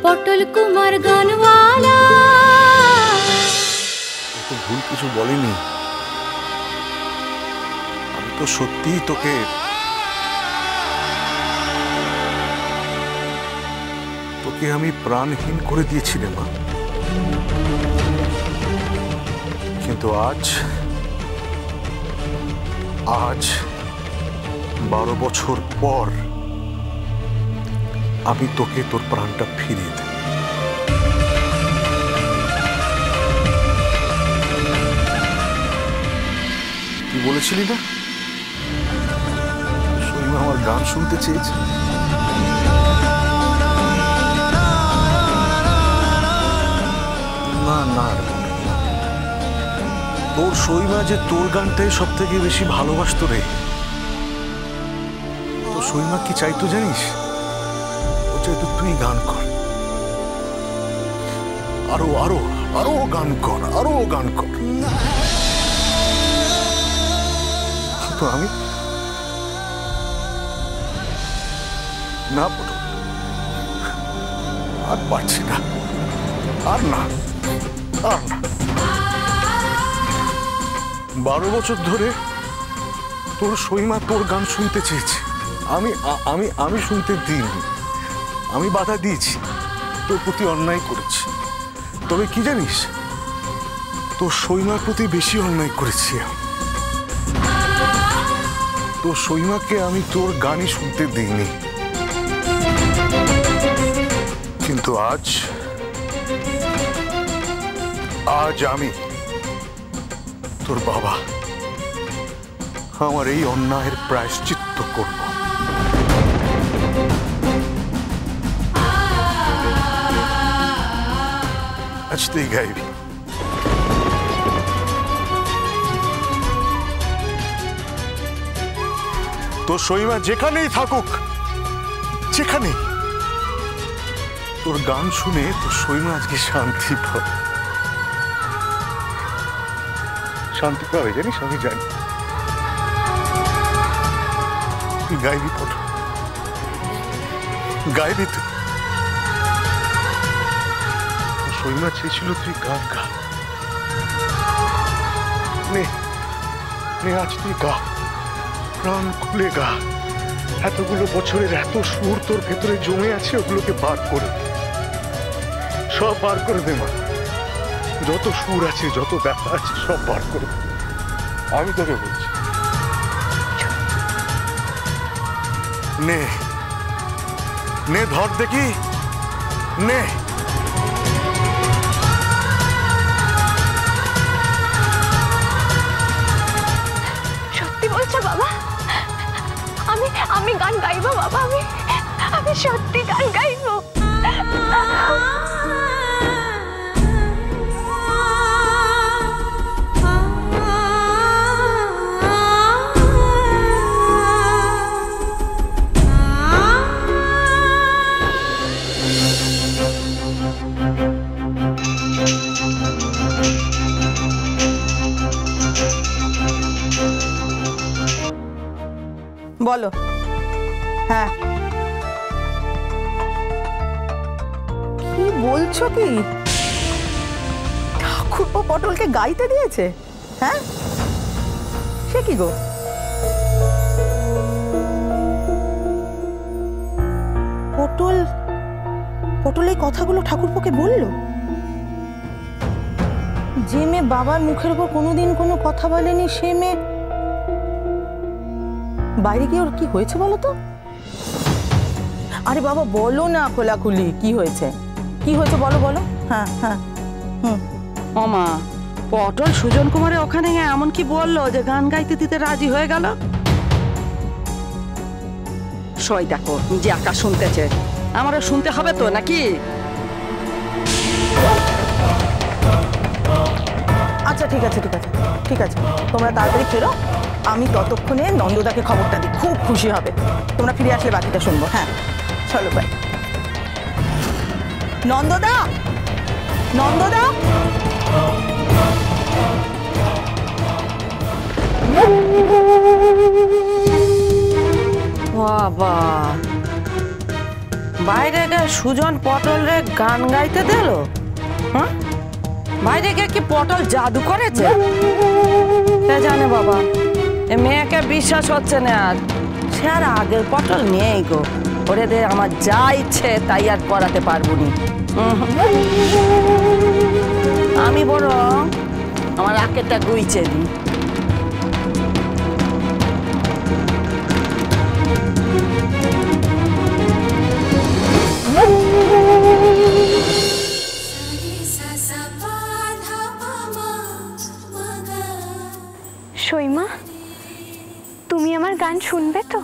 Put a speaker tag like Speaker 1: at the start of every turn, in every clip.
Speaker 1: পটল কুমার গানওয়ালা।
Speaker 2: তো ভুল কিছু বলিনি, আমি তো সত্যিই তোকে আমি প্রাণহীন করে দিয়েছি রে মা। কিন্তু আজ 12 বছর পর আমি তোকে তোর প্রাণটা ফিরিয়ে দেব। তুই বলেছিলি না সইমা আমার গান শুনতে চেয়েছে? না না, তোর সইমা যে তোর গানটাই সব থেকে বেশি ভালোবাসতো রে। তোর সইমা কি চাইতো জানিস? ও চাইতো তুই গান কর, আরো আরো আরো গান কর, আরো গান কর। তো আমি না পটল, আর পারছি না, আর না, আর না। 12 বছর ধরে তোর সইমা তোর গান শুনতে চেয়েছে, আমি শুনতে দিইনি, আমি বাধা দিয়েছি, তোর প্রতি অন্যায় করেছি। তবে কি জানিস, তোর সইমার প্রতি বেশি অন্যায় করেছি। তোর সইমাকে আমি তোর গানই শুনতে দিইনি, কিন্তু আজ আমি তোর বাবা আমার এই অন্যায়ের প্রায়শ্চিত্ত করব। আজ তুই গাইবি। তোর সইমা যেখানেই থাকুক, যেখানেই, তোর গান শুনে তোর সইমা আজকে শান্তি পাবে, শান্তি পাবে জানিস, আমি জানি। তুই গাইবি পটল, গাইবি তুই। সইমা চেয়েছিল তুই গান গা, নে আজ তুই গা, প্রাণ খুলে গা। এতগুলো বছরের এত সুর তোর ভেতরে জমে আছে, ওগুলোকে বার করে দে, সব বার করে দে মা। যত সুর আছে, যত ব্যথা আছে, সব বার করে দে, আমি তোকে বলছি। নে নে, ধর দেখি, নে।
Speaker 3: সত্যি বলছো বাবা? আমি গান গাইবো বাবা, আমি সত্যি গান গাইবো।
Speaker 4: বলো। হ্যাঁ, কি বলছো? কি ঠাকুরপো পটলকে গাইতে দিয়েছে? হ্যাঁ, সে কি গো? পটল এই কথাগুলো ঠাকুরপোকে বললো? যে মেয়ে বাবার মুখের উপর কোনোদিন কোনো কথা বলেনি, সে মেয়ে বাইরে গিয়ে ওর কি হয়েছে বলো তো? আরে বাবা বলো না খোলাখুলি, কি হয়েছে, কি হয়েছে বলো বলো। হ্যাঁ হ্যাঁ,
Speaker 5: ওমা, পটল সুজন কুমারের ওখানে এমন কি বললো যে গান গাইতে দিতে রাজি হয়ে গেল? সই দেখো, নিজে একা শুনতেছে, আমারও শুনতে হবে তো নাকি?
Speaker 4: আচ্ছা ঠিক আছে ঠিক আছে ঠিক আছে, তোমরা তাড়াতাড়ি ফেরো, আমি ততক্ষণে নন্দদাকে খবরটা দিই, খুব খুশি হবে। তোমরা ফিরে আসলে বাকিটা শুনবো। হ্যাঁ চলো, বাই। নন্দদা, নন্দদা,
Speaker 5: বাবা বাইরে গিয়ে সুজন পটল রে গান গাইতে দিল? হ্যাঁ, বাইরে গিয়ে কি পটল জাদু করেছে? কে জানে বাবা, এ মেয়েকে বিশ্বাস হচ্ছে না আর। সে আর আগের পটল নেই গো। ওরে দে, আমার যা ইচ্ছে তাই আর করাতে পারবো নি। আমি বরং আমার আকেরটা গুইছে দিই।
Speaker 3: সইমা, তুমি আমার গান শুনবে তো?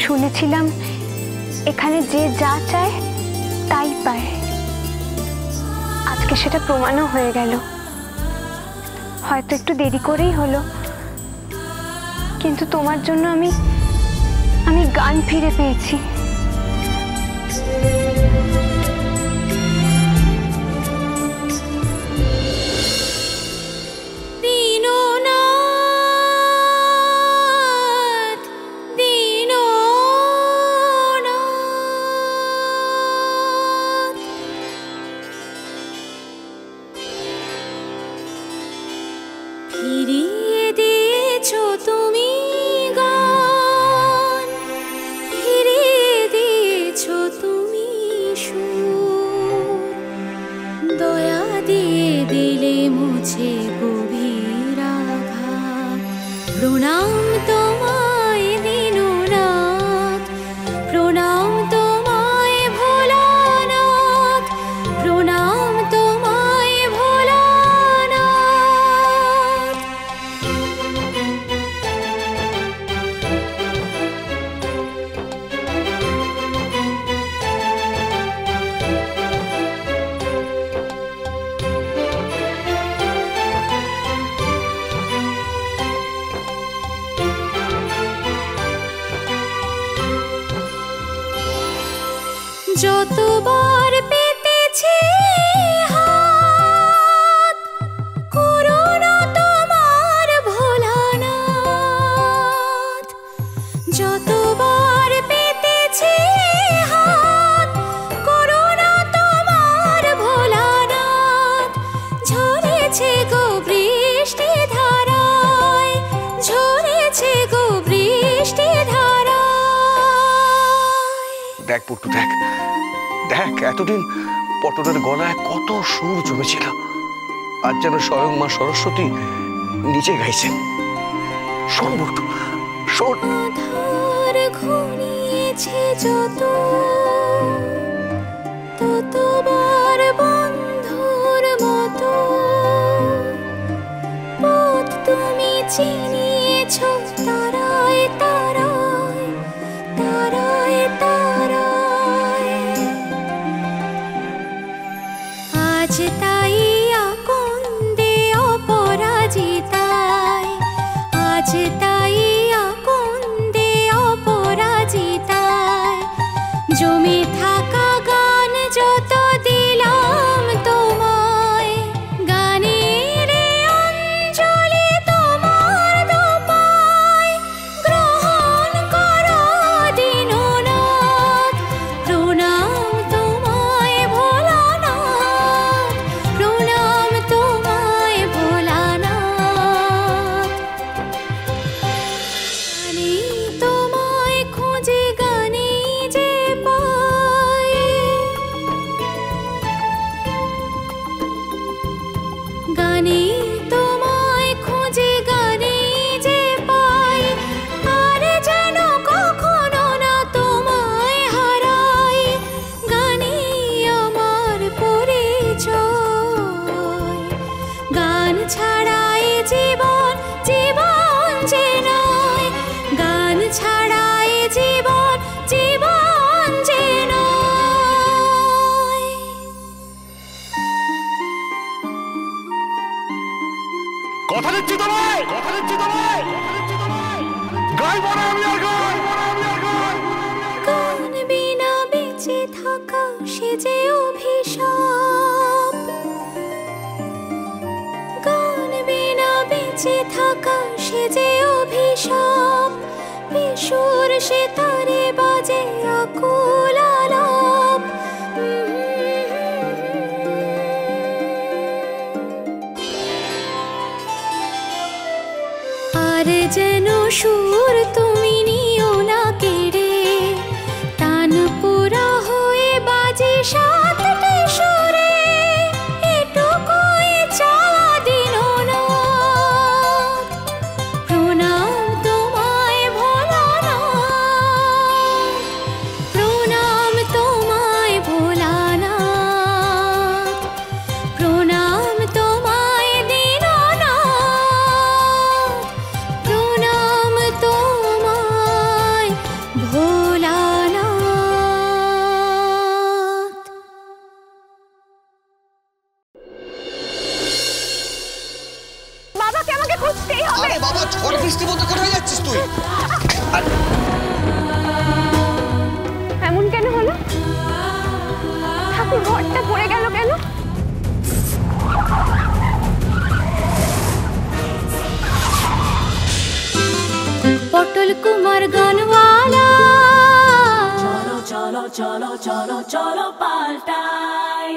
Speaker 3: শুনেছিলাম এখানে যে যা চায় তাই পায়। আজকে সেটা প্রমাণও হয়ে গেল। হয়তো একটু দেরি করেই হলো, কিন্তু তোমার জন্য আমি গান ফিরে পেয়েছি।
Speaker 1: ফিরিয়ে দিয়েছো তুমি গান, ফিরিয়ে দিয়েছো তুমি সুর, দয়া দিয়ে দিলে মুছে গভীর আঘাত। প্রণাম তোমায় দীননাথ, প্রণাম তোমায় ভোলানাথ, প্রণাম তোমায় ভোলানাথ। যতবার পেতেছি হাত, করুণা তোমার ভোলানাথ। যতবার পেতেছি হাত, করুণা তোমার ভোলানাথ। ঝরেছে গো বৃষ্টি ধারায়, ঝরেছে গো বৃষ্টি ধারায়।
Speaker 2: দেখ পট্টু, দেখ দেখ, এতদিন পটলের গলায় কত সুর জমেছিল, আজ যেন স্বয়ং মা সরস্বতী নিচে গাইছেন। শোন পট্টু, শোন।
Speaker 1: আধার ঘনিয়েছে যত, ততবার বন্ধুর মতো পথ তুমি চিনিয়েছো তারায় তারায়, তারায় তারায়। আজ তাই আকন্দে অপরাজিতায়, আজ তাই আকন্দে অপরাজিতায়। জমে থাকা গান যত দিলাম তোমায়, গানের অঞ্জলি তোমার দোপায়। গ্রহণ করো দীননাথ, প্রণাম তোমায় ভোলানাথ, প্রণাম তোমায় ভোলানাথ। গানে তোমায় খোঁজে, গানে যে পাই, গানে তোমায় খোঁজে, গানে যে পাই। আর যেন কখনো না তোমায় হারাই, গানে আমার পরিচয়। গান ছাড়াই জীবন, জীবন যে নয়, গান ছাড়াই জীবন, জীবন যে নয়।
Speaker 2: কথা দিচ্ছি তোমায়, কথা দিচ্ছি তোমায়, গাইব না আমি আর গান।
Speaker 1: গান বিনা বেঁচে থাকা সে যে অভিশাপ। সেতারে বাজে আকুল আলাপ। আর যেন সুর তুমি নিও না কেড়ে, তান পুরা হয়ে বাজে সাতটি সুরে, এটুকুই চাওয়া দীননাথ। প্রণাম তোমায় ভোলানাথ, প্রণাম তোমায় ভোলানাথ, প্রণাম তোমায় দীননাথ, প্রণাম তোমায় ভোলানাথ।
Speaker 3: বাবাকে আমাকে খুঁজতেই হবে।
Speaker 6: আরে বাবা, ঝড় বৃষ্টির মধ্যে কোথায় যাচ্ছিস তুই?
Speaker 3: এমন কেন হলো? ঠাকুর ঘরটা পড়ে গেল কেন?
Speaker 1: পটল কুমার গানওয়ালা,
Speaker 7: চলো চলো চলো চলো চলো পাল্টাই।